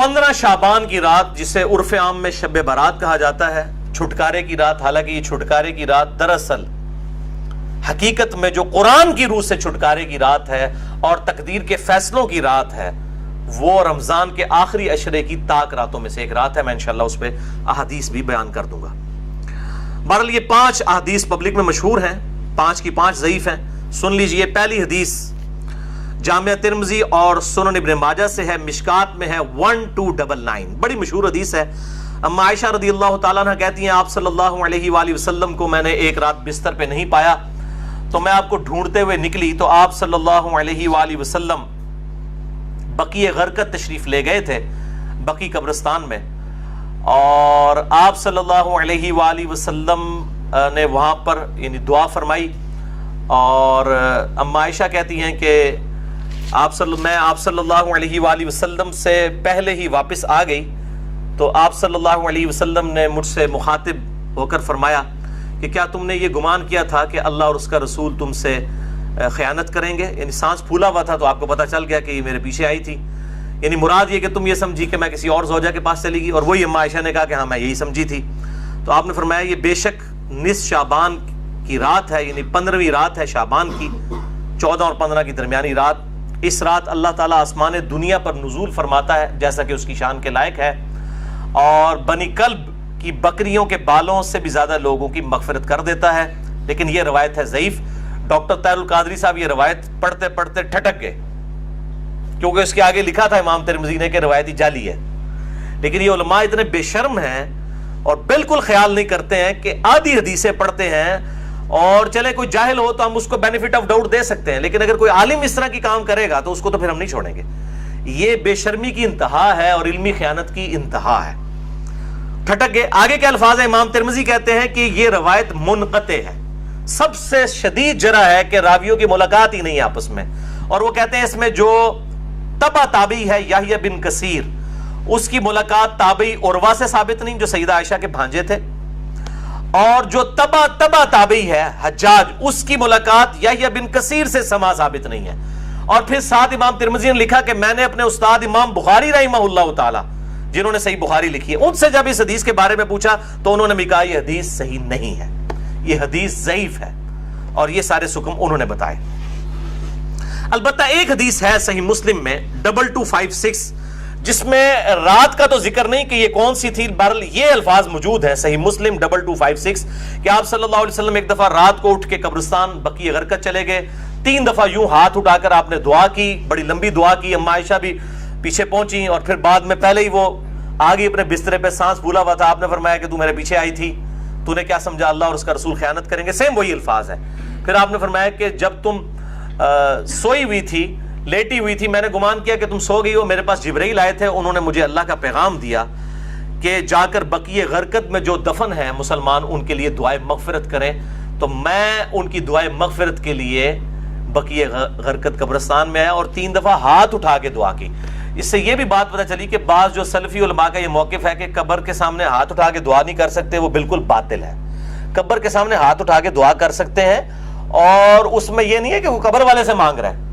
15 شعبان کی رات جسے عرف عام میں شب برات کہا جاتا ہے، چھٹکارے کی رات، حالانکہ یہ چھٹکارے کی رات دراصل حقیقت میں جو قرآن کی روح سے چھٹکارے کی رات ہے اور تقدیر کے فیصلوں کی رات ہے، وہ رمضان کے آخری عشرے کی تاک راتوں میں سے ایک رات ہے۔ میں انشاءاللہ اس پہ احادیث بھی بیان کر دوں گا۔ بہرحال یہ 5 احادیث پبلک میں مشہور ہیں، 5 کی 5 ضعیف ہیں۔ سن لیجئے، پہلی حدیث جامعہ ترمذی اور سنن ابن ماجہ سے ہے، مشکات میں ہے 1299، بڑی مشہور حدیث ہے۔ اما عائشہ رضی اللہ تعالیٰ عنہ کہتی ہیں آپ صلی اللہ علیہ وآلہ وسلم کو میں نے ایک رات بستر پہ نہیں پایا تو میں آپ کو ڈھونڈتے ہوئے نکلی تو آپ صلی اللہ علیہ وآلہ وسلم بقیع غرقد تشریف لے گئے تھے، بقیع قبرستان میں، اور آپ صلی اللہ علیہ وآلہ وسلم نے وہاں پر یعنی دعا فرمائی، اور اما عائشہ کہتی ہیں کہ میں آپ صلی اللہ علیہ وآلہ وسلم سے پہلے ہی واپس آ گئی تو آپ صلی اللہ علیہ وسلم نے مجھ سے مخاطب ہو کر فرمایا کہ کیا تم نے یہ گمان کیا تھا کہ اللہ اور اس کا رسول تم سے خیانت کریں گے؟ یعنی سانس پھولا ہوا تھا تو آپ کو پتہ چل گیا کہ یہ میرے پیچھے آئی تھی، یعنی مراد یہ کہ تم یہ سمجھی کہ میں کسی اور زوجہ کے پاس چلی گئی، اور وہی اما عائشہ نے کہا کہ ہاں میں یہی سمجھی تھی۔ تو آپ نے فرمایا یہ بے شک نصف شعبان کی رات ہے، یعنی 15ویں رات ہے شعبان کی، 14 اور 15 کی درمیانی رات۔ اس رات اللہ تعالیٰ آسمان دنیا پر نزول فرماتا ہے جیسا کہ اس کی شان کے لائق ہے، اور بنی کلب کی بکریوں کے بالوں سے بھی زیادہ لوگوں کی مغفرت کر دیتا ہے، لیکن یہ روایت ہے ضعیف۔ ڈاکٹر طاہر القادری صاحب یہ روایت پڑھتے پڑھتے ٹھٹک گئے، کیونکہ اس کے آگے لکھا تھا امام ترمذی نے کہ روایتی جعلی ہے، لیکن یہ علماء اتنے بے شرم ہیں اور بالکل خیال نہیں کرتے ہیں کہ آدھی حدیثیں پڑھتے ہیں، اور چلے کوئی جاہل ہو تو ہم اس کو بینیفٹ آف ڈاؤٹ دے سکتے ہیں، لیکن اگر کوئی عالم اس طرح کی کام کرے گا تو اس کو تو پھر ہم نہیں چھوڑیں گے۔ یہ بے شرمی کی انتہا ہے اور علمی خیانت کی انتہا ہے۔ ٹھٹک گئے۔ آگے کے الفاظ ہیں، امام ترمذی کہتے ہیں کہ یہ روایت منقطع ہے، سب سے شدید جرح ہے کہ راویوں کی ملاقات ہی نہیں ہے آپس میں، اور وہ کہتے ہیں اس میں جو تبع تابعی ہے یحییٰ بن کثیر، اس کی ملاقات تابعی عروہ سے ثابت نہیں جو سیدہ عائشہ کے بھانجے تھے، اور جو تبع تابعی ہے حجاج، اس کی ملاقات یحییٰ بن کثیر سے سما ثابت نہیں ہے۔ اور پھر ساتھ امام ترمذی نے لکھا کہ میں نے اپنے استاد امام بخاری رحمہ اللہ تعالی جنہوں نے صحیح بخاری لکھی ہے ان سے جب اس حدیث کے بارے میں پوچھا تو انہوں نے بھی کہا یہ حدیث صحیح نہیں ہے، یہ حدیث ضعیف ہے، اور یہ سارے سکم انہوں نے بتائے۔ البتہ ایک حدیث ہے صحیح مسلم میں 2256 جس میں رات کا تو ذکر نہیں کہ یہ کون سی تھی، بہرحال یہ الفاظ موجود ہیں صحیح مسلم 2256 کہ آپ صلی اللہ علیہ وسلم ایک دفعہ رات کو اٹھ کے قبرستان بقیع غرقد چلے گئے، 3 دفعہ یوں ہاتھ اٹھا کر آپ نے دعا کی، بڑی لمبی دعا کی، اما عائشہ بھی پیچھے پہنچی، اور پھر بعد میں پہلے ہی وہ آگے اپنے بسترے پہ سانس پھولا ہوا تھا، آپ نے فرمایا کہ تو میرے پیچھے آئی تھی، تو نے کیا سمجھا اللہ اور اس کا رسول خیانت کریں گے، سیم وہی الفاظ ہے۔ پھر آپ نے فرمایا کہ جب تم سوئی ہوئی تھی، لیٹی ہوئی تھی، میں نے گمان کیا کہ تم سو گئی ہو، میرے پاس جبرائیل آئے تھے، انہوں نے مجھے اللہ کا پیغام دیا کہ جا کر بقیع غرقد میں جو دفن ہیں مسلمان ان کے لیے دعائے مغفرت کریں، تو میں ان کی دعائے مغفرت کے لیے بقیع غرقد قبرستان میں آیا اور 3 دفعہ ہاتھ اٹھا کے دعا کی۔ اس سے یہ بھی بات پتہ چلی کہ بعض جو سلفی علماء کا یہ موقف ہے کہ قبر کے سامنے ہاتھ اٹھا کے دعا نہیں کر سکتے، وہ بالکل باطل ہے۔ قبر کے سامنے ہاتھ اٹھا کے دعا کر سکتے ہیں، اور اس میں یہ نہیں ہے کہ وہ قبر والے سے مانگ رہے ہیں،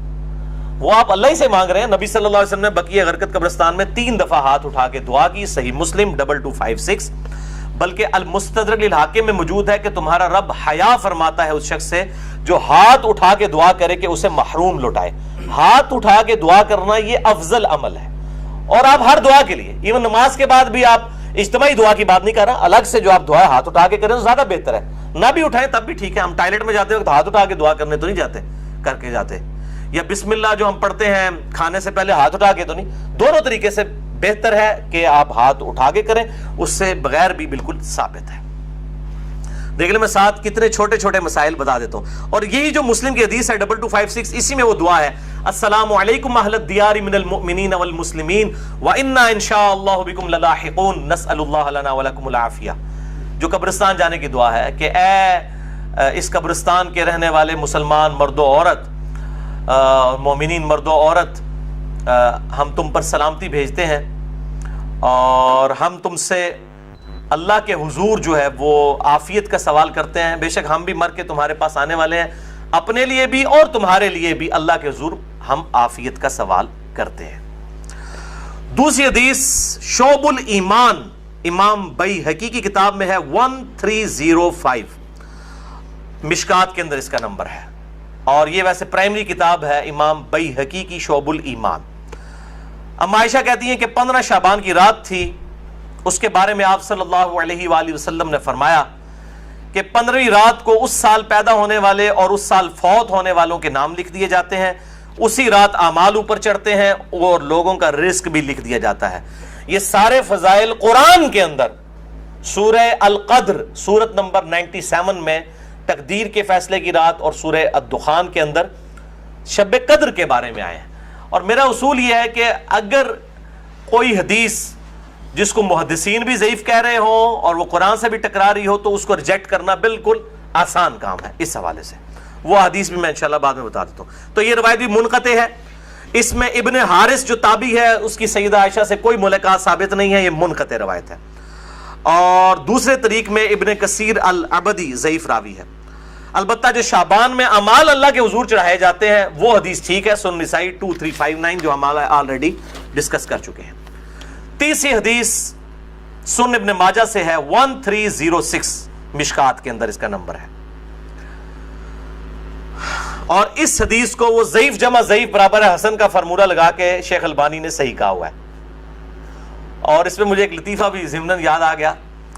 وہ آپ اللہ ہی سے مانگ رہے ہیں۔ نبی صلی اللہ علیہ وسلم نے بقیع غرقد قبرستان میں 3 دفعہ ہاتھ اٹھا کے دعا کی، صحیح مسلم 2256۔ بلکہ المستدرک للحاکم میں موجود ہے کہ تمہارا رب حیا فرماتا ہے اس شخص سے جو ہاتھ اٹھا کے دعا کرے کہ اسے محروم لوٹائے۔ ہاتھ اٹھا کے دعا کرنا یہ افضل عمل ہے، اور آپ ہر دعا کے لیے، ایون نماز کے بعد بھی آپ اجتماعی دعا کی بات نہیں کر رہا، الگ سے جو آپ دعا ہاتھ اٹھا کے کریں تو زیادہ بہتر ہے، نہ بھی اٹھائیں تب بھی ٹھیک ہے۔ ہم ٹائلٹ میں جاتے وقت ہاتھ اٹھا کے دعا کرنے تو نہیں جاتے، کر کے جاتے، یا بسم اللہ جو ہم پڑھتے ہیں کھانے سے پہلے ہاتھ اٹھا کے تو نہیں، دونوں طریقے سے بہتر ہے کہ آپ ہاتھ اٹھا کے کریں، اس سے بغیر بھی بالکل ثابت ہے۔ دیکھ لیں میں ساتھ کتنے چھوٹے چھوٹے مسائل بتا دیتا ہوں، اور یہی جو مسلم کی حدیث ہے 2256 اسی میں وہ دعا ہے، السلام علیکم اہل الدیار من المؤمنین والمسلمین وَإِنَّا إِن شَاءَ اللَّهُ بِكُمْ لَلَاحِقُونَ نَسْأَلُ اللَّهَ لَنَا وَلَكُمُ الْعَافِيَةَ، جو قبرستان جانے کی دعا ہے کہ اے اس قبرستان کے رہنے والے مسلمان مرد و عورت، مومنین مرد و عورت، ہم تم پر سلامتی بھیجتے ہیں، اور ہم تم سے اللہ کے حضور جو ہے وہ عافیت کا سوال کرتے ہیں، بے شک ہم بھی مر کے تمہارے پاس آنے والے ہیں، اپنے لیے بھی اور تمہارے لیے بھی اللہ کے حضور ہم عافیت کا سوال کرتے ہیں۔ دوسری حدیث شعب الایمان، امام بیہقی کی کتاب میں ہے 1305، مشکات کے اندر اس کا نمبر ہے، اور یہ ویسے پرائمری کتاب ہے امام بیہقی کی شعب الایمان۔ ام عائشہ کہتی ہیں کہ 15 شعبان کی رات تھی، اس کے بارے میں آپ صلی اللہ علیہ وآلہ وسلم نے فرمایا کہ 15ویں رات کو اس سال پیدا ہونے والے اور اس سال فوت ہونے والوں کے نام لکھ دیے جاتے ہیں، اسی رات اعمال اوپر چڑھتے ہیں اور لوگوں کا رزق بھی لکھ دیا جاتا ہے۔ یہ سارے فضائل قرآن کے اندر سورہ القدر سورت نمبر 97 میں تقدیر کے فیصلے کی رات اور سورہ الدخان کے اندر شب قدر کے بارے میں آئے ہیں۔ اور میرا اصول یہ ہے کہ اگر کوئی حدیث جس کو محدثین بھی ضعیف کہہ رہے ہوں اور وہ قرآن سے بھی ٹکرا رہی ہو تو اس کو ریجیکٹ کرنا بالکل آسان کام ہے۔ اس حوالے سے وہ حدیث بھی میں انشاءاللہ بعد میں بتا دیتا ہوں۔ تو یہ روایت بھی منقطع ہے، اس میں ابن حارث جو تابعی ہے اس کی سیدہ عائشہ سے کوئی ملاقات ثابت نہیں ہے، یہ منقطع روایت ہے۔ اور دوسرے طریق میں ابن کثیر العبدی ضعیف راوی ہے۔ البتہ جو شعبان میں اعمال اللہ کے حضور چڑھائے جاتے ہیں وہ حدیث ٹھیک ہے، سنن نسائی 2359 جو ہم آلریڈی ڈسکس کر چکے ہیں۔ تیسری حدیث سنن ابن ماجہ سے ہے 1306، مشکات کے اندر اس کا نمبر ہے، اور اس حدیث کو وہ ضعیف جمع ضعیف برابر ہے حسن کا فارمولہ لگا کے شیخ البانی نے صحیح کہا ہوا ہے۔ اور اس میں مجھے ایک لطیفہ بھی ضمناً یاد آ گیا،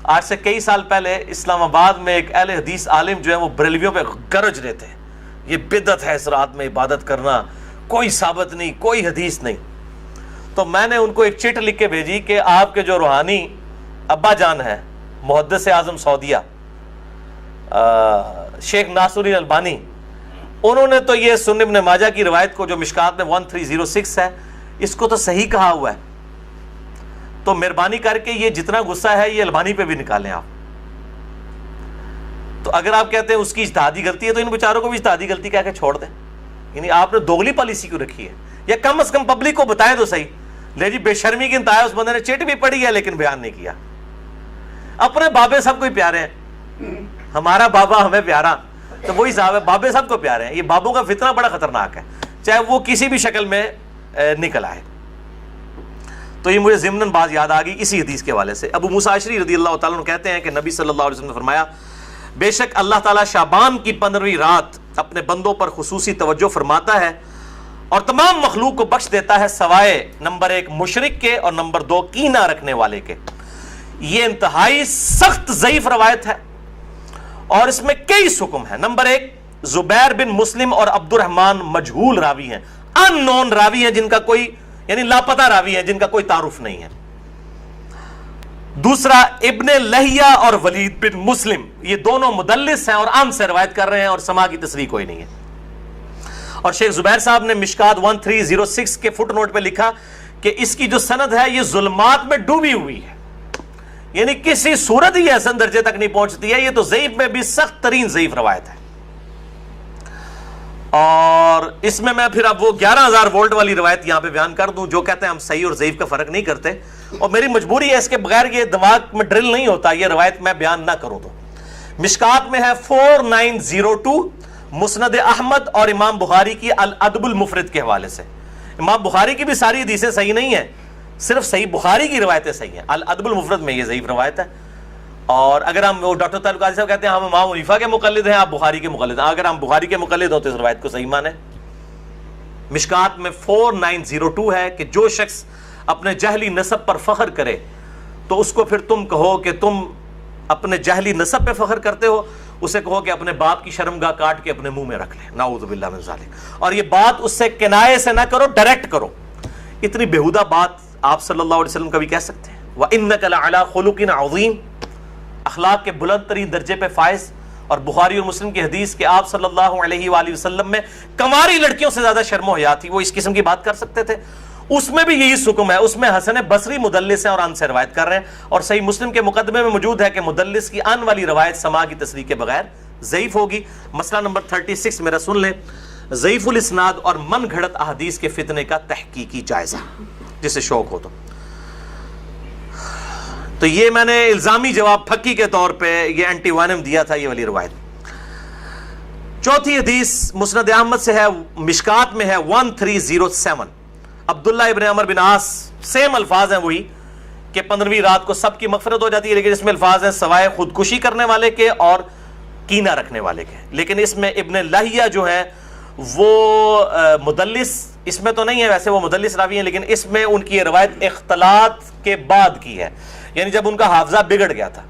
آج سے کئی سال پہلے اسلام آباد میں ایک اہل حدیث عالم جو ہے وہ بریلویوں پہ گرج رہے تھے، یہ بدعت ہے اس رات میں عبادت کرنا، کوئی ثابت نہیں، کوئی حدیث نہیں۔ تو میں نے ان کو ایک چٹ لکھ کے بھیجی کہ آپ کے جو روحانی ابا جان ہیں محدث اعظم سعودیہ شیخ ناصر الدین البانی، انہوں نے تو یہ سنن ابن ماجہ کی روایت کو جو مشکات میں 1306 ہے اس کو تو صحیح کہا ہوا ہے، تو مہربانی کر کے یہ جتنا غصہ ہے یہ البانی پہ بھی نکالیں آپ۔ تو اگر آپ کہتے ہیں اس کی اجتہادی غلطی ہے تو ان بیچاروں کو بھی اجتہادی غلطی کہہ کے چھوڑ دیں، یعنی آپ نے دوغلی پالیسی کیوں رکھی ہے؟ یا کم از کم پبلک کو بتائیں تو صحیح۔ لے جی بے شرمی کی انتہا، اس بندے نے چٹ بھی پڑھی ہے لیکن بیان نہیں کیا۔ اپنے بابے سب کو ہی پیارے ہیں، ہمارا بابا ہمیں پیارا تو وہی صاحب ہے، بابے سب کو پیارے ہیں۔ یہ بابوں کا فتنہ بڑا خطرناک ہے، چاہے وہ کسی بھی شکل میں نکل آئے۔ تو یہ مجھے ضمناً بات یاد آ گئی اسی حدیث کے حوالے سے۔ ابو موسیٰ اشعری رضی اللہ تعالیٰ عنہ کہتے ہیں کہ نبی صلی اللہ علیہ وسلم نے فرمایا، بے شک اللہ تعالیٰ شعبان کی 15ویں رات اپنے بندوں پر خصوصی توجہ فرماتا ہے اور تمام مخلوق کو بخش دیتا ہے سوائے نمبر 1 مشرک کے اور نمبر 2 کینہ رکھنے والے کے۔ یہ انتہائی سخت ضعیف روایت ہے اور اس میں کئی حکم ہیں۔ نمبر 1 زبیر بن مسلم اور عبد الرحمن مجہول راوی ہیں، ان نون راوی ہیں، جن کا کوئی یعنی لاپتہ راوی ہیں، جن کا کوئی تعارف نہیں ہے۔ دوسرا ابن لہیہ اور ولید بن مسلم، یہ دونوں مدلس ہیں اور عام سے روایت کر رہے ہیں اور سما کی تصریح کوئی نہیں ہے۔ اور شیخ زبیر صاحب نے مشکات 1306 کے فٹ نوٹ پہ لکھا کہ اس کی جو سند ہے یہ ظلمات میں ڈوبی ہوئی ہے، یعنی کسی صورت ہی حسن درجے تک نہیں پہنچتی ہے، یہ تو ضعیف میں بھی سخت ترین ضعیف روایت ہے۔ اور اس میں پھر اب وہ 11,000 وولٹ والی روایت یہاں پہ بیان کر دوں جو کہتے ہیں ہم صحیح اور ضعیف کا فرق نہیں کرتے، اور میری مجبوری ہے، اس کے بغیر یہ دماغ میں ڈرل نہیں ہوتا یہ روایت میں بیان نہ کروں تو۔ مشکات میں ہے 4902 مسند احمد اور امام بخاری کی الادب المفرد کے حوالے سے۔ امام بخاری کی بھی ساری حدیثیں صحیح نہیں ہیں، صرف صحیح بخاری کی روایتیں صحیح ہیں، الادب المفرد میں یہ ضعیف روایت ہے۔ اور اگر ہم وہ ڈاکٹر تعلق قاضی صاحب کہتے ہیں ہم امام حنیفہ کے مقلد ہیں، آپ بخاری کے مقلد ہیں، اگر ہم بخاری کے مقلد ہو تو اس روایت کو صحیح مانیں۔ مشکات میں 4902 ہے کہ جو شخص اپنے جہلی نسب پر فخر کرے تو اس کو پھر تم کہو کہ تم اپنے جہلی نسب پہ فخر کرتے ہو، اسے کہو کہ اپنے باپ کی شرمگاہ کاٹ کے اپنے منہ میں رکھ لے، نعوذ باللہ من ذالک۔ اور یہ بات اس سے کنایے سے نہ کرو، ڈائریکٹ کرو۔ اتنی بےہودہ بات آپ صلی اللہ علیہ وسلم کبھی کہہ سکتے ہیں؟ وَإِنَّكَ لَعَلَىٰ خُلُقٍ عَظِيمٍ، اخلاق کے بلند ترین درجے پہ فائز۔ اور بخاری اور مسلم کی حدیث کہ آپ صلی اللہ علیہ وآلہ وسلم میں کنواری لڑکیوں سے زیادہ شرم و حیا تھی، وہ اس قسم کی بات کر سکتے تھے؟ اس میں بھی یہی حکم ہے، اس میں حسن بصری مدلس ہیں اور ان سے روایت کر رہے ہیں، اور صحیح مسلم کے مقدمے میں موجود ہے کہ مدلس کی ان والی روایت سما کی تصریح کے بغیر ضعیف ہوگی۔ مسئلہ نمبر 36 میرا سن لیں، ضعیف الاسناد اور من گھڑت احادیث کے فتنے کا تحقیقی جائزہ، جسے شوق ہو تو یہ میں نے الزامی جواب پھکی کے طور پہ یہ اینٹی وانم دیا تھا، یہ والی روایت۔ چوتھی حدیث مسند احمد سے ہے، مشکات میں ہے 1307، عبداللہ ابن عمر بن عاص سیم الفاظ ہیں وہی کہ 15ویں رات کو سب کی مغفرت ہو جاتی ہے، لیکن اس میں الفاظ ہیں سوائے خودکشی کرنے والے کے اور کینہ رکھنے والے کے. لیکن اس میں ابن لہیہ جو ہے وہ مدلس اس میں تو نہیں ہے، ویسے وہ مدلس راوی ہیں، لیکن اس میں ان کی یہ روایت اختلاط کے بعد کی ہے، یعنی جب ان کا حافظہ بگڑ گیا تھا.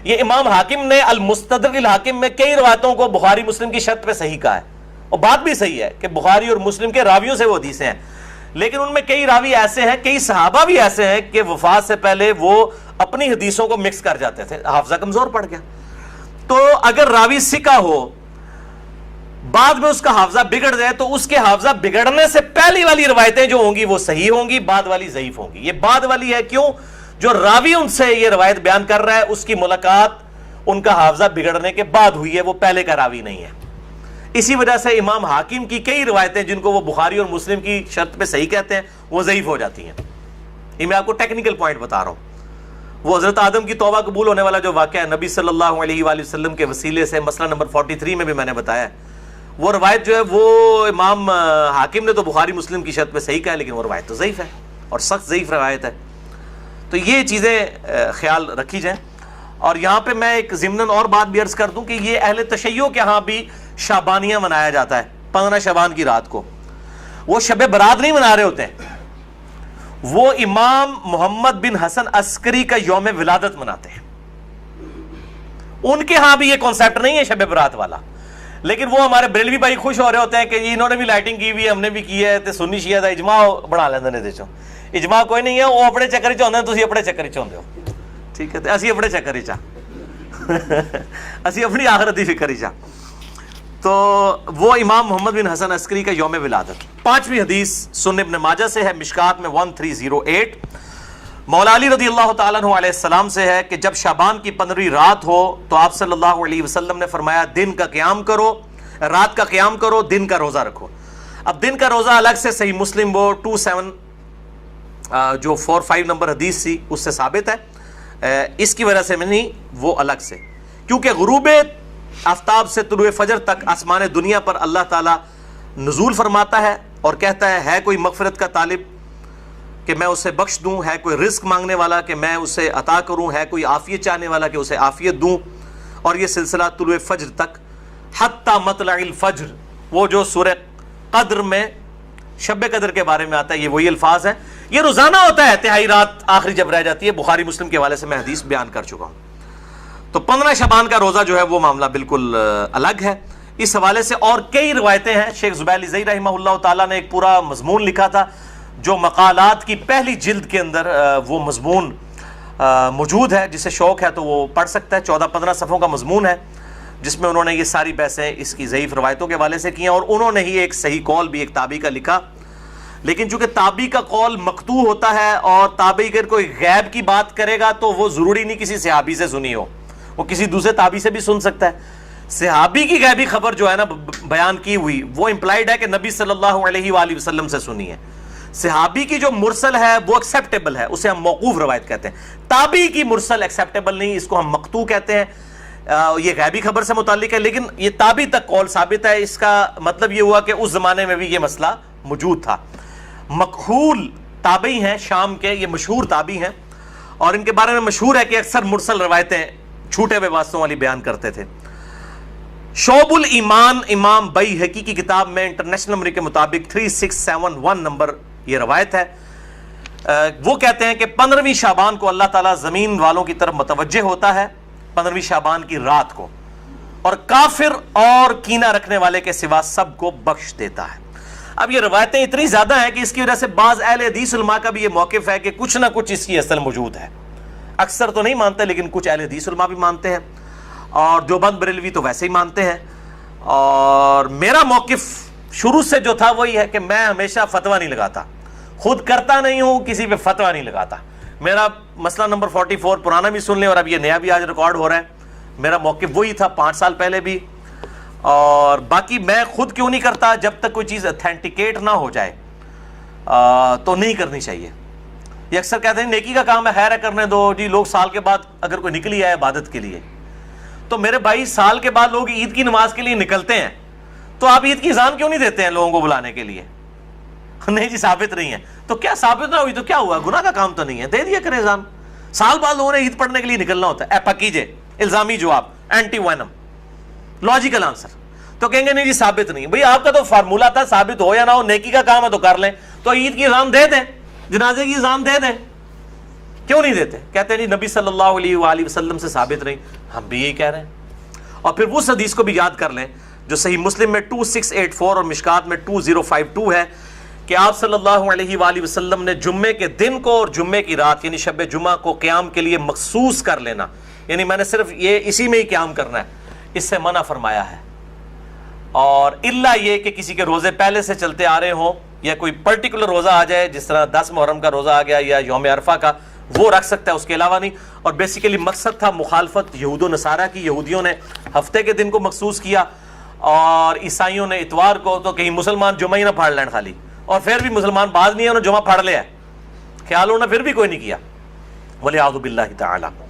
یہ امام حاکم نے المستدرک الحاکم میں کئی روایتوں کو بخاری مسلم کی شرط پہ صحیح کہا ہے، اور بات بھی صحیح ہے کہ بخاری اور مسلم کے راویوں سے وہ حدیثیں ہیں، لیکن ان میں کئی راوی ایسے ہیں، کئی صحابہ بھی ایسے ہیں کہ وفات سے پہلے وہ اپنی حدیثوں کو مکس کر جاتے تھے، حافظہ کمزور پڑ گیا. تو اگر راوی ثقہ ہو بعد میں اس کا حافظہ بگڑ جائے تو اس کے حافظہ بگڑنے سے پہلی والی روایتیں جو ہوں گی وہ صحیح ہوں گی، بعد والی ضعیف ہوں گی. یہ بعد والی ہے کیوں؟ جو راوی ان سے یہ روایت بیان کر رہا ہے اس کی ملاقات ان کا حافظہ بگڑنے کے بعد ہوئی ہے، وہ پہلے کا راوی نہیں ہے. اسی وجہ سے امام حاکم کی کئی روایتیں جن کو وہ بخاری اور مسلم کی شرط پہ صحیح کہتے ہیں وہ ضعیف ہو جاتی ہیں. یہ میں آپ کو ٹیکنیکل پوائنٹ بتا رہا ہوں. وہ حضرت آدم کی توبہ قبول ہونے والا جو واقعہ ہے نبی صلی اللہ علیہ وآلہ وسلم کے وسیلے سے، مسئلہ نمبر 43 میں بھی میں نے بتایا ہے، وہ روایت جو ہے وہ امام حاکم نے تو بخاری مسلم کی شرط پہ صحیح کہا ہے، لیکن وہ روایت تو ضعیف ہے اور سخت ضعیف روایت ہے. تو یہ چیزیں خیال رکھی جائیں. اور یہاں پہ میں ایک ضمناً اور بات بھی عرض کر دوں کہ یہ اہل تشیع کے ہاں بھی شعبانیہ منایا جاتا ہے 15 شعبان کی رات کو. وہ شب برات نہیں منا رہے ہوتے ہیں، وہ امام محمد بن حسن عسکری کا یوم ولادت مناتے ہیں. ان کے ہاں بھی یہ کانسیپٹ نہیں ہے شب برات والا، لیکن وہ ہمارے بریلوی بھائی خوش ہو رہے ہوتے ہیں کہ انہوں نے بھی لائٹنگ کی ہوئی ہے، ہم نے بھی کی ہے، تے سنی شیعہ دا اجماع بنا لیندے نے. دیکھو اجماع کوئی نہیں ہے، وہ اپنے چکر چ ہوندے ہیں، تسی اپنے چکر چ ہوندے ہو. ٹھیک ہے، اسی اپنے چکر چ اسی اپنی آخرت دی فکر چ. تو وہ امام محمد بن حسن عسکری کا یوم ولادت. 5ویں حدیث سنن ابن ماجہ سے ہے، مشکات میں 1308. مولا علی رضی اللہ تعالیٰ عنہ علیہ السلام سے ہے کہ جب شعبان کی 15ویں رات ہو تو آپ صلی اللہ علیہ وسلم نے فرمایا دن کا قیام کرو، رات کا قیام کرو، دن کا روزہ رکھو. اب دن کا روزہ الگ سے صحیح مسلم وہ 27 جو 45 نمبر حدیث تھی اس سے ثابت ہے، اس کی وجہ سے میں نہیں، وہ الگ سے، کیونکہ غروب آفتاب سے طلوع فجر تک آسمان دنیا پر اللہ تعالیٰ نزول فرماتا ہے اور کہتا ہے کوئی مغفرت کا طالب کہ میں اسے بخش دوں، ہے کوئی رزق مانگنے والا کہ میں اسے عطا کروں، ہے کوئی عافیت چاہنے والا کہ اسے عافیت دوں. اور یہ سلسلہ طلوع فجر تک حتی مطلع الفجر، وہ جو سورہ قدر میں شب قدر کے بارے میں آتا ہے، یہ وہی الفاظ ہیں. یہ روزانہ ہوتا ہے، تہائی رات آخری جب رہ جاتی ہے. بخاری مسلم کے حوالے سے میں حدیث بیان کر چکا ہوں. تو 15 شعبان کا روزہ جو ہے وہ معاملہ بالکل الگ ہے. اس حوالے سے اور کئی روایتیں ہیں. شیخ زبیر زئی رحمہ اللہ تعالیٰ نے ایک پورا مضمون لکھا تھا جو مقالات کی پہلی جلد کے اندر وہ مضمون موجود ہے، جسے شوق ہے تو وہ پڑھ سکتا ہے. 14-15 صفحوں کا مضمون ہے جس میں انہوں نے یہ ساری بحثیں اس کی ضعیف روایتوں کے حوالے سے کی ہیں، اور انہوں نے ہی ایک صحیح قول بھی ایک تابعی کا لکھا. لیکن چونکہ تابعی کا قول مقطوع ہوتا ہے اور تابعی اگر کوئی غیب کی بات کرے گا تو وہ ضروری نہیں کسی صحابی سے سنی ہو، وہ کسی دوسرے تابعی سے بھی سن سکتا ہے. صحابی کی غیبی خبر جو ہے نا بیان کی ہوئی وہ امپلائڈ ہے کہ نبی صلی اللہ علیہ وآلہ وسلم سے سنی ہے. صحابی کی جو مرسل ہے وہ ایکسیپٹیبل ہے، اسے ہم موقوف روایت کہتے ہیں. تابعی کی مرسل ایکسیپٹیبل نہیں، اس کو ہم مقطوع کہتے ہیں. یہ غیبی خبر سے متعلق ہے، لیکن یہ تابعی تک قول ثابت ہے. اس کا مطلب یہ ہوا کہ اس زمانے میں بھی یہ مسئلہ موجود تھا. مکحول تابعی ہیں شام کے، یہ مشہور تابعی ہیں، اور ان کے بارے میں مشہور ہے کہ اکثر مرسل روایتیں چھوٹے ہوئے واسطوں والی بیان کرتے تھے. شعب الایمان امام بیہقی کی کتاب میں انٹرنیشنل نمبر کے مطابق 3671 نمبر یہ روایت ہے. وہ کہتے ہیں کہ 15ویں شعبان کو اللہ تعالیٰ زمین والوں کی طرف متوجہ ہوتا ہے 15ویں شعبان کی رات کو، اور کافر اور کینہ رکھنے والے کے سوا سب کو بخش دیتا ہے. اب یہ روایتیں اتنی زیادہ ہیں کہ اس کی وجہ سے بعض اہل حدیث علماء کا بھی یہ موقف ہے کہ کچھ نہ کچھ اس کی اصل موجود ہے. اکثر تو نہیں مانتے لیکن کچھ اہل حدیث علماء بھی مانتے ہیں، اور دیوبند بریلوی تو ویسے ہی مانتے ہیں. اور میرا موقف شروع سے جو تھا وہی ہے کہ میں ہمیشہ فتویٰ نہیں لگاتا، خود کرتا نہیں ہوں، کسی پہ فتویٰ نہیں لگاتا. میرا مسئلہ نمبر 44 پرانا بھی سن لیں اور اب یہ نیا بھی آج ریکارڈ ہو رہا ہے. میرا موقف وہی تھا 5 سال پہلے بھی، اور باقی میں خود کیوں نہیں کرتا، جب تک کوئی چیز اتھینٹیکیٹ نہ ہو جائے تو نہیں کرنی چاہیے. یہ اکثر کہتے ہیں نیکی کا کام ہے، خیر ہے کرنے دو جی. لوگ سال کے بعد اگر کوئی نکلی ہے عبادت کے لیے، تو میرے بھائی سال کے بعد لوگ عید کی نماز کے لیے نکلتے ہیں، تو آپ عید کی اذان کیوں نہیں دیتے ہیں لوگوں کو بلانے کے لیے؟ نہیں جی ثابت نہیں ہے. تو کیا ثابت نہ ہوئی تو کیا ہوا, گناہ کا کام تو نہیں ہے, دے دیا کریں ایگزام. سال بعد لوگوں نے عید پڑھنے کے لیے نکلنا ہوتا ہے. پکیجے الزامی جواب, اینٹی وینم, لاجیکل آنسر. تو کہیں گے نہیں جی ثابت نہیں. بھئی آپ کا تو فارمولہ تھا, ثابت ہو یا نہ ہو, نیکی کا کام ہے تو کر لیں. تو عید کی اذان دے دیں, جنازے کی اذان دے دیں, کیوں نہیں دیتے؟ کہتے ہیں جی نبی صلی اللہ علیہ وآلہ وسلم سے ثابت نہیں. ہم بھی یہی کہہ رہے ہیں. اور پھر اس حدیث کو بھی یاد کر لیں جو صحیح مسلم میں 2684 اور مشکات میں 2052 ہے کہ آپ صلی اللہ علیہ وآلہ وسلم نے جمعے کے دن کو اور جمعے کی رات یعنی شب جمعہ کو قیام کے لیے مخصوص کر لینا, یعنی میں نے صرف یہ اسی میں ہی قیام کرنا ہے, اس سے منع فرمایا ہے. اور الا یہ کہ کسی کے روزے پہلے سے چلتے آ رہے ہوں یا کوئی پرٹیکولر روزہ آ جائے, جس طرح 10 محرم کا روزہ آ گیا یا یوم عرفہ کا, وہ رکھ سکتا ہے, اس کے علاوہ نہیں. اور بیسیکلی مقصد تھا مخالفت یہود و نصارہ کی. یہودیوں نے ہفتے کے دن کو مخصوص کیا اور عیسائیوں نے اتوار کو, تو کہیں مسلمان جمعہ ہی نہ پھاڑ لین خالی, اور پھر بھی مسلمان بعض نہیں ہے انہوں نے جمعہ پھاڑ لیا ہے, خیال ہونا پھر بھی کوئی نہیں کیا. وَلِعَوْذُ بِاللَّهِ تَعَالَى.